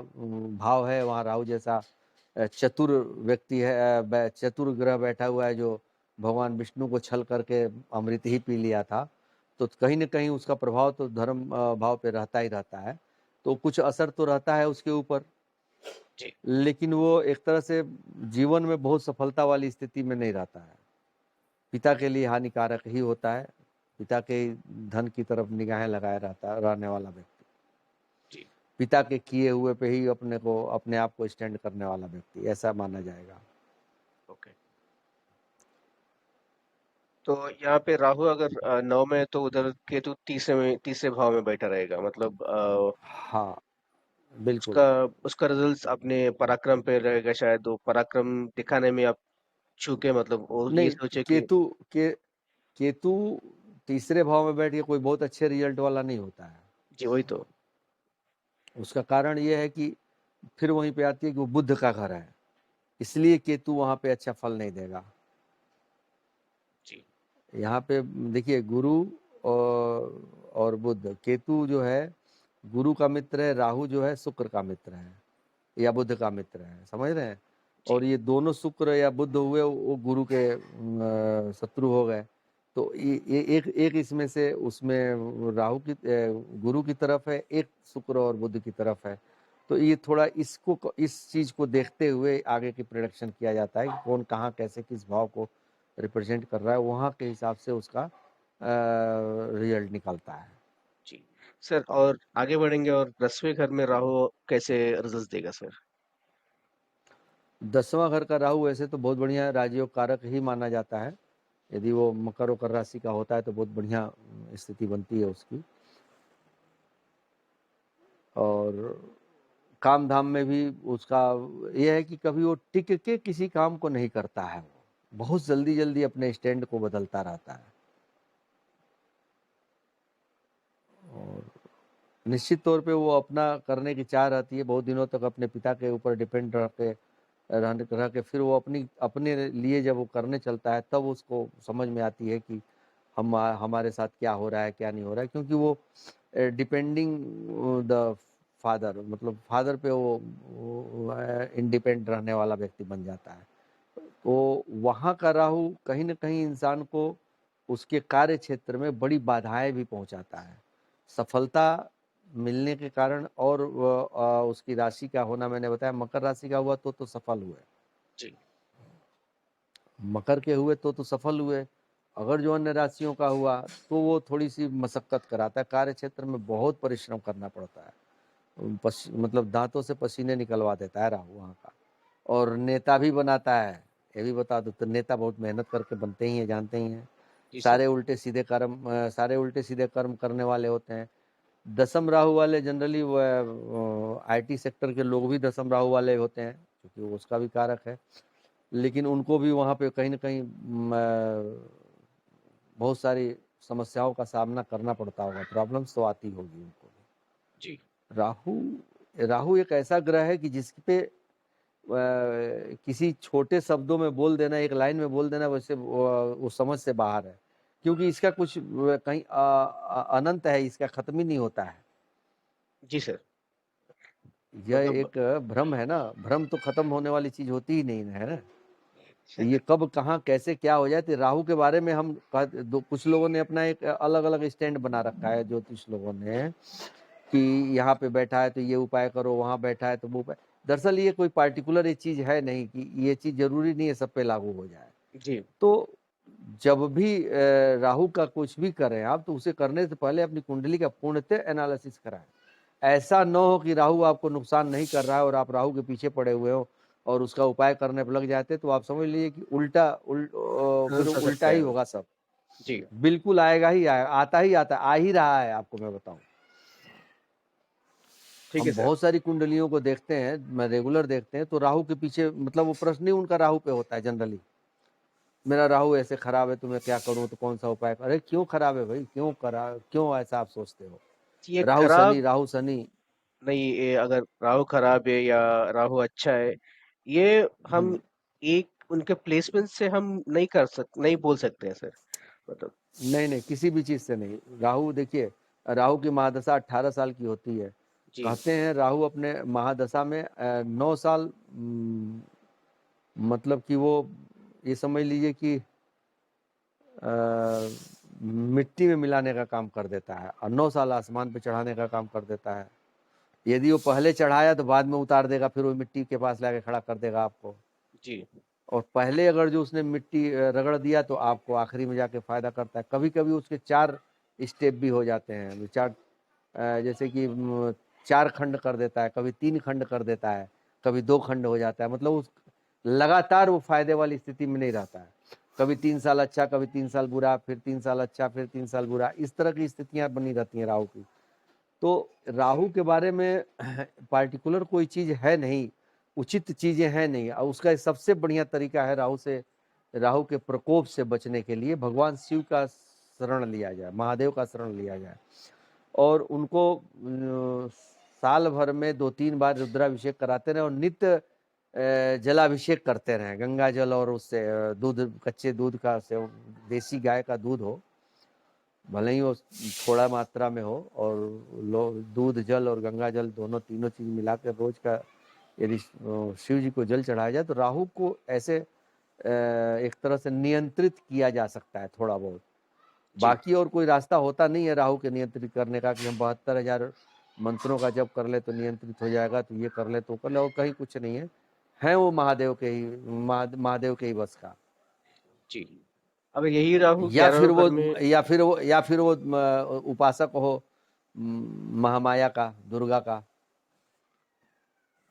भाव है वहाँ। राहु जैसा चतुर व्यक्ति है, चतुर ग्रह बैठा हुआ है, जो भगवान विष्णु को छल करके अमृत ही पी लिया था। तो कहीं न कहीं उसका प्रभाव तो धर्म भाव पे रहता ही रहता है। तो कुछ असर तो रहता है उसके ऊपर, जी, लेकिन वो एक तरह से जीवन में बहुत सफलता वाली स्थिति में नहीं रहता है। पिता के लिए हानिकारक ही होता है। पिता के धन की तरफ निगाहें लगाए रहने वाला व्यक्ति, जी, पिता के किए हुए पे ही अपने आप को स्टैंड करने वाला व्यक्ति, ऐसा माना जाएगा। ओके। तो यहाँ पे राहु अगर 9 में है तो उधर केतु तीसरे भाव में बैठा रहेगा मतलब हाँ, उसका बिल्कुल। उसका रिजल्ट अपने पराक्रम पे रहेगा शायद, वो पराक्रम दिखाने में आप चूके मतलब वो ये नहीं, सोचे कि। केतु तीसरे भाव में बैठ के कोई बहुत अच्छे रिजल्ट वाला नहीं होता है। जी, वही तो। उसका कारण ये है कि फिर वहीं पे आती है कि वो बुध का घर है, इसलिए केतु वहाँ पे अच्छा फल नहीं देगा। जी, यहाँ पे देखिए गुरु और बुध, केतु जो है गुरु का मित्र है, राहु जो है शुक्र का मित्र है या बुध का मित्र है, समझ रहे हैं। जी, और ये दोनों शुक्र या बुध हुए वो गुरु के शत्रु हो गए। तो ये एक इसमें से उसमें राहु की गुरु की तरफ है, एक शुक्र और बुध की तरफ है। तो ये थोड़ा इस चीज को देखते हुए आगे की प्रोडक्शन किया जाता है कि कौन कहाँ कैसे किस भाव को रिप्रेजेंट कर रहा है, वहाँ के हिसाब से उसका रिजल्ट निकलता है। जी। सर और आगे बढ़ेंगे और 10वें घर में राहु कैसे रिजल्ट्स देगा सर? 10वां घर का राहु वैसे तो बहुत बढ़िया राजयोग कारक ही माना जाता है। यदि वो मकर वकर राशि का होता है तो बहुत बढ़िया स्थिति बनती है उसकी। और काम धाम में भी उसका ये है कि कभी वो टिक के किसी काम को नहीं करता है, वो बहुत जल्दी जल्दी अपने स्टैंड को बदलता रहता है। और निश्चित तौर पे वो अपना करने की चाह रहती है, बहुत दिनों तक अपने पिता के ऊपर डिपेंड रह के फिर वो अपने लिए जब वो करने चलता है तब उसको समझ में आती है कि हमारे साथ क्या हो रहा है क्या नहीं हो रहा है, क्योंकि वो डिपेंडिंग द फादर, मतलब फादर पे वो इंडिपेंडेंट रहने वाला व्यक्ति बन जाता है। तो वहाँ का राहु कहीं ना कहीं इंसान को उसके कार्य क्षेत्र में बड़ी बाधाएं भी पहुंचाता है। सफलता मिलने के कारण और उसकी राशि का होना, मैंने बताया मकर राशि का हुआ तो सफल हुए, जी, मकर के हुए तो सफल हुए। अगर जो अन्य राशियों का हुआ तो वो थोड़ी सी मशक्कत कराता है, कार्य क्षेत्र में बहुत परिश्रम करना पड़ता है। मतलब दांतों से पसीने निकलवा देता है राहु वहाँ का। और नेता भी बनाता है, ये भी बता दो, तो नेता बहुत मेहनत करके बनते ही हैं, जानते ही हैं। जी सर। सारे उल्टे सीधे कर्म करने वाले होते हैं। दसम राहु वाले जनरली आईटी सेक्टर के लोग भी दसम राहु वाले होते हैं, क्योंकि वो उसका भी कारक है। लेकिन उनको भी वहाँ पे कहीं ना कहीं बहुत सारी समस्याओं का सामना करना पड़ता होगा, प्रॉब्लम्स तो आती होगी उनको भी। जी, राहु राहु एक ऐसा ग्रह है कि जिस पे किसी छोटे शब्दों में बोल देना, एक लाइन में बोल देना, वैसे वो समझ से बाहर है, क्योंकि इसका कुछ कहीं अनंत है, इसका खत्म ही नहीं होता है। जी सर। यह मतलब एक भ्रम है ना, भ्रम तो खत्म होने वाली चीज होती ही नहीं है ना। तो ये कब कहाँ कैसे क्या हो जाए, तो राहु के बारे में हम कुछ लोगों ने अपना एक अलग अलग स्टैंड बना रखा है, ज्योतिष लोगों ने, कि यहाँ पे बैठा है तो ये उपाय करो, वहां बैठा है तो वो उपाय। दरअसल ये कोई पार्टिकुलर ये चीज है नहीं कि ये चीज जरूरी नहीं है सब पे लागू हो जाए। जी, तो जब भी राहु का कुछ भी करें आप, तो उसे करने से पहले अपनी कुंडली का पूर्णतः एनालिसिस कराएं। ऐसा न हो कि राहु आपको नुकसान नहीं कर रहा है और आप राहु के पीछे पड़े हुए हो और उसका उपाय करने पर लग जाते, तो आप समझ लीजिए कि फिर रिजल्ट्स आ उल्टा सकता ही है। होगा सब। जी, बिल्कुल आएगा ही आएगा, आता ही आता, आ ही रहा है, आपको मैं बताऊं। ठीक है हम सर। बहुत सारी कुंडलियों को देखते हैं, मैं रेगुलर देखते हैं, तो राहु के पीछे मतलब वो प्रश्न ही उनका राहु पे होता है जनरली। मेरा राहु ऐसे खराब है तो मैं क्या करूं, तो कौन सा उपाय अरे क्यों खराब है भाई, क्यों करा, क्यों ऐसा आप सोचते हो। ये राहु शनि खराब राहु शनि नहीं, ये अगर राहु खराब है या राहु अच्छा है, ये हम हम्म, एक उनके प्लेसमेंट से हम नहीं बोल सकते हैं सर। मतलब नहीं नहीं, किसी भी चीज से नहीं। राहु देखिए, राहु की महादशा 18 साल की होती है। जी, कहते हैं राहु अपने महादशा में 9 साल, मतलब कि वो ये समझ लीजिए कि मिट्टी में मिलाने का काम कर देता है और 9 साल आसमान पे चढ़ाने का काम कर देता है। यदि वो पहले चढ़ाया तो बाद में उतार देगा, फिर वो मिट्टी के पास लाके खड़ा कर देगा आपको। जी, और पहले अगर जो उसने मिट्टी रगड़ दिया तो आपको आखिरी में जाके फायदा करता है। कभी कभी उसके 4 स्टेप भी हो जाते हैं, जैसे कि 4 खंड कर देता है, कभी 3 खंड कर देता है, कभी 2 खंड हो जाता है। मतलब उस लगातार वो फायदे वाली स्थिति में नहीं रहता है। कभी 3 साल अच्छा, कभी 3 साल बुरा, फिर 3 साल अच्छा, फिर 3 साल बुरा, इस तरह की स्थितियां बनी रहती हैं राहु की। तो राहु के बारे में पार्टिकुलर कोई चीज है नहीं, उचित चीजें हैं नहीं। और उसका सबसे बढ़िया तरीका है राहु के प्रकोप से बचने के लिए भगवान शिव का शरण लिया जाए, महादेव का शरण लिया जाए। और उनको साल भर में 2-3 बार रुद्राभिषेक कराते रहे और नित्य जलाभिषेक करते रहे, गंगा जल और उससे दूध, कच्चे दूध का सेवन, देसी गाय का दूध हो, भले ही वो थोड़ा मात्रा में हो, और दूध जल और गंगा जल दोनों तीनों चीज मिलाकर रोज का यदि शिव जी को जल चढ़ाया जाए तो राहु को ऐसे एक तरह से नियंत्रित किया जा सकता है थोड़ा बहुत। जी। बाकी और कोई रास्ता होता नहीं है राहु के नियंत्रित करने का कि हम 72,000 मंत्रों का जप कर ले तो नियंत्रित हो जाएगा, तो ये कर ले तो कर ले, और कहीं कुछ नहीं है वो महादेव के ही महादेव के ही बस का। जी। अगर यही राहु या 11वें फिर घर वो में। या फिर वो उपासक हो महामाया का, दुर्गा का,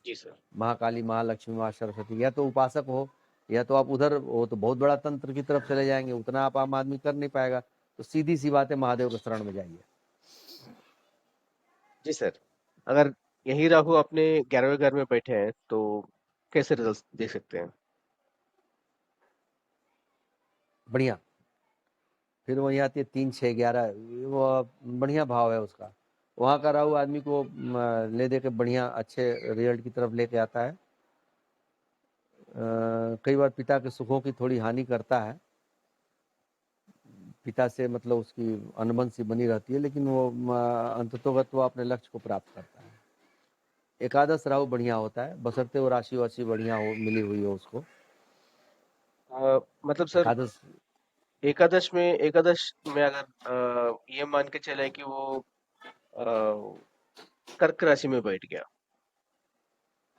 जी सर। महाकाली, महालक्ष्मी, महा सरस्वती, या तो उपासक हो, या तो आप उधर हो तो बहुत बड़ा तंत्र की तरफ चले जाएंगे, उतना आप आम आदमी कर नहीं पाएगा, तो सीधी सी बात है महादेव के शरण में जाइए। जी सर। अगर यही राहु अपने 11वें घर में बैठे हैं तो कैसे रिजल्ट दे सकते हैं? बढ़िया। फिर वही आती है 3, 6, 11, वो बढ़िया भाव है उसका। वहाँ का राहु आदमी को ले दे के बढ़िया अच्छे रिजल्ट की तरफ लेके आता है। कई बार पिता के सुखों की थोड़ी हानि करता है, पिता से मतलब उसकी अनबन सी बनी रहती है, लेकिन वो अंततोगत वो अपने लक्ष्य को प्राप्त करता है। एकादश राहु बढ़िया होता है, बशर्ते वो राशि वाशी बढ़िया हो, मिली हुई हो उसको। मतलब सर, एकादश एकादश में अगर ये मान के चले कि वो कर्क राशि में बैठ गया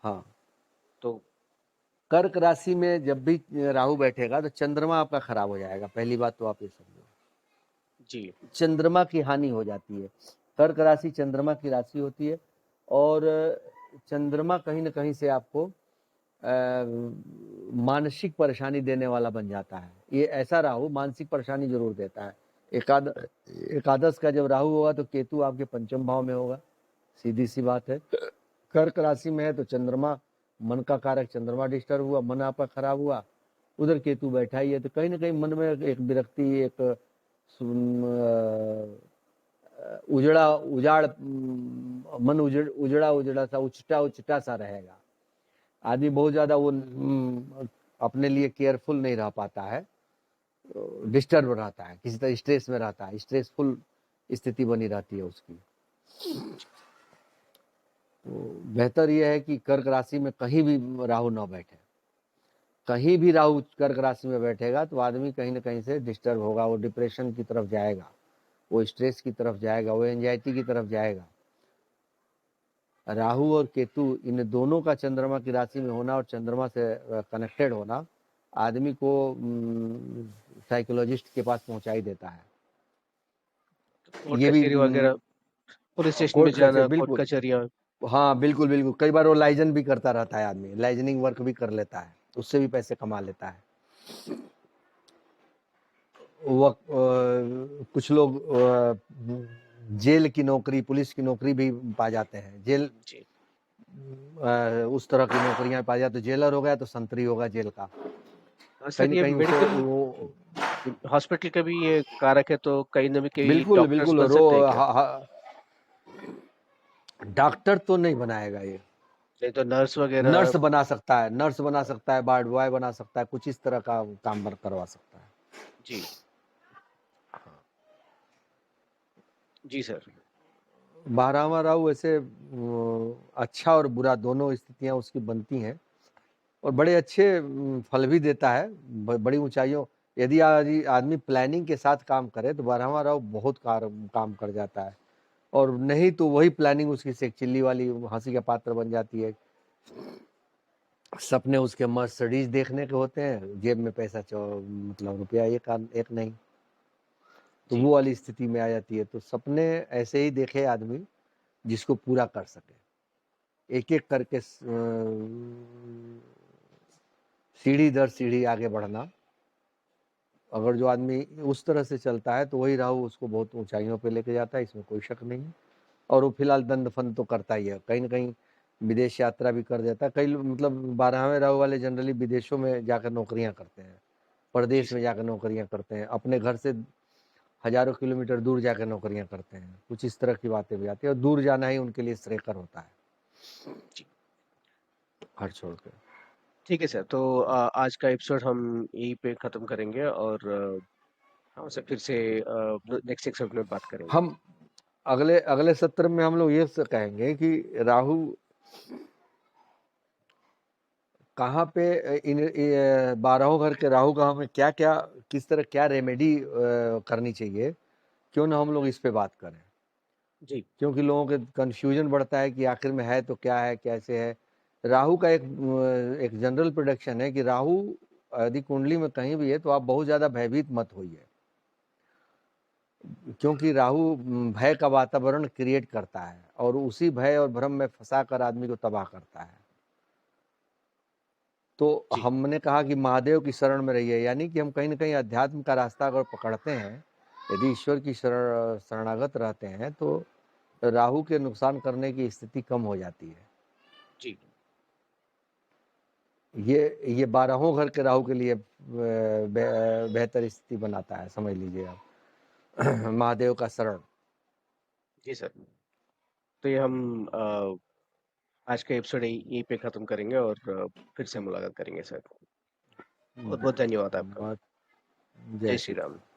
हाँ, तो। कर्क राशि में जब भी राहु बैठेगा तो चंद्रमा आपका खराब हो जाएगा। पहली बात तो आप ये समझो, जी। चंद्रमा की हानि हो जाती है। कर्क राशि चंद्रमा की राशि होती है, और चंद्रमा कहीं ना कहीं से आपको मानसिक परेशानी देने वाला बन जाता है। ये ऐसा राहु मानसिक परेशानी जरूर देता है। एकादश का जब राहु होगा तो केतु आपके पंचम भाव में होगा, सीधी सी बात है। कर्क राशि में है तो चंद्रमा, मन का कारक चंद्रमा डिस्टर्ब हुआ, मन आपका खराब हुआ, उधर केतु बैठा ही है, तो कहीं ना कहीं मन में एक विरक्ति, एक उजड़ा उजाड़ मन उजड़ा उजड़ा सा, उचटा सा रहेगा। आदमी बहुत ज्यादा वो अपने लिए केयरफुल नहीं रह पाता है, डिस्टर्ब रहता है, किसी तरह स्ट्रेस में रहता है, स्ट्रेसफुल स्थिति बनी रहती है उसकी। तो बेहतर यह है कि कर्क राशि में कहीं भी राहु ना बैठे। कहीं भी राहु कर्क राशि में बैठेगा तो आदमी कहीं ना कहीं से डिस्टर्ब होगा, वो डिप्रेशन की तरफ जाएगा, वो स्ट्रेस की तरफ जाएगा, वो एंजाइटी की तरफ जाएगा। राहु और केतु इन दोनों का चंद्रमा की राशि में होना और चंद्रमा से कनेक्टेड होना आदमी को साइकोलॉजिस्ट के पास पहुंचा ही देता है। कोर्ट ये भी कचहरी वगैरह, पुलिस स्टेशन में कोर्ट कचहरी, जाना, कोर्ट बिल्कुल। कचहरियाँ। हाँ, बिल्कुल बिल्कुल, कई बार वो लाइजन भी करता रहता है, आदमी लाइजनिंग वर्क भी कर लेता है, उससे भी पैसे कमा लेता है। वो कुछ लोग जेल की नौकरी, पुलिस की नौकरी भी पा जाते हैं। जेल जी। उस तरह की नौकरियां पा जाए तो जेलर हो गया तो संतरी होगा जेल का, कहीं सर ना ये कहीं उसे मेडिकल वो। हॉस्पिटल का भी ये कारक है, तो कहीं ना भी कहीं बिल्कुल डॉक्टर्स बिल्कुल बन सकते हैं क्या? डॉक्टर तो नहीं बनाएगा ये, नहीं तो नर्स वगैरह। नर्स बना सकता है, नर्स बना सकता है, वार्ड बॉय बना सकता है, कुछ इस तरह का काम करवा सकता है। जी। जी सर। 12वां राहु वैसे अच्छा और बुरा दोनों स्थितियां उसकी बनती हैं, और बड़े अच्छे फल भी देता है, बड़ी ऊंचाइयों। यदि आदमी प्लानिंग के साथ काम करे तो 12वां राहु बहुत काम कर जाता है, और नहीं तो वही प्लानिंग उसकी सेकचिल्ली वाली हंसी का पात्र बन जाती है। सपने उसके मर्सिडीज देखने के होते हैं, जेब में पैसा मतलब रुपया एक नहीं, तो जी। वो वाली स्थिति में आ जाती है। तो सपने ऐसे ही देखे आदमी जिसको पूरा कर सके, एक एक करके सीढ़ी दर सीढ़ी आगे बढ़ना। अगर जो आदमी उस तरह से चलता है तो वही राहु उसको बहुत ऊंचाइयों पे लेके जाता है, इसमें कोई शक नहीं है। और वो फिलहाल दंड फंद तो करता ही है, कहीं ना कहीं विदेश यात्रा भी कर देता है। कई मतलब 12वें राहु वाले जनरली विदेशों में जाकर नौकरियां करते हैं, जी परदेश में सर। जाकर नौकरियां करते हैं, अपने घर से हजारों किलोमीटर दूर जाकर नौकरियां करते हैं। कुछ इस तरह की बातें भी आती है, और दूर जाना ही उनके लिए श्रेयकर होता है जी। घर छोड़ के। ठीक है सर, तो आज का एपिसोड हम यहीं पे खत्म करेंगे और हमसे फिर से नेक्स्ट एपिसोड में बात करेंगे। हम अगले अगले सत्र में हम लोग ये कहेंगे कि राहु कहाँ पे, इन 12 घर के राहु का हमें क्या क्या, किस तरह क्या रेमेडी करनी चाहिए, क्यों ना हम लोग इस पे बात करें। जी। क्योंकि लोगों के कंफ्यूजन बढ़ता है कि आखिर में है तो क्या है, कैसे है। राहु का एक जनरल प्रोडिक्शन है कि राहु यदि कुंडली में कहीं भी है तो आप बहुत ज़्यादा भयभीत मत होइए, क्योंकि राहु भय का वातावरण क्रिएट करता है और उसी भय और भ्रम में फंसा कर आदमी को तबाह करता है। तो जी। हमने कहा कि महादेव की शरण में रहिए, यानी कि हम कहीं ना कहीं अध्यात्म का रास्ता अगर पकड़ते हैं, यदि ईश्वर की शरणागत रहते हैं, तो राहु के नुकसान करने की स्थिति कम हो जाती है। जी। ये 12हों घर के राहु के लिए बेहतर स्थिति बनाता है, समझ लीजिए आप। महादेव का शरण। जी सर, तो ये हम आज का एपिसोड यहीं पे खत्म करेंगे और फिर से मुलाकात करेंगे सर। बहुत बहुत धन्यवाद आपका। धन्यवाद। जय जय श्री श्री राम। राम।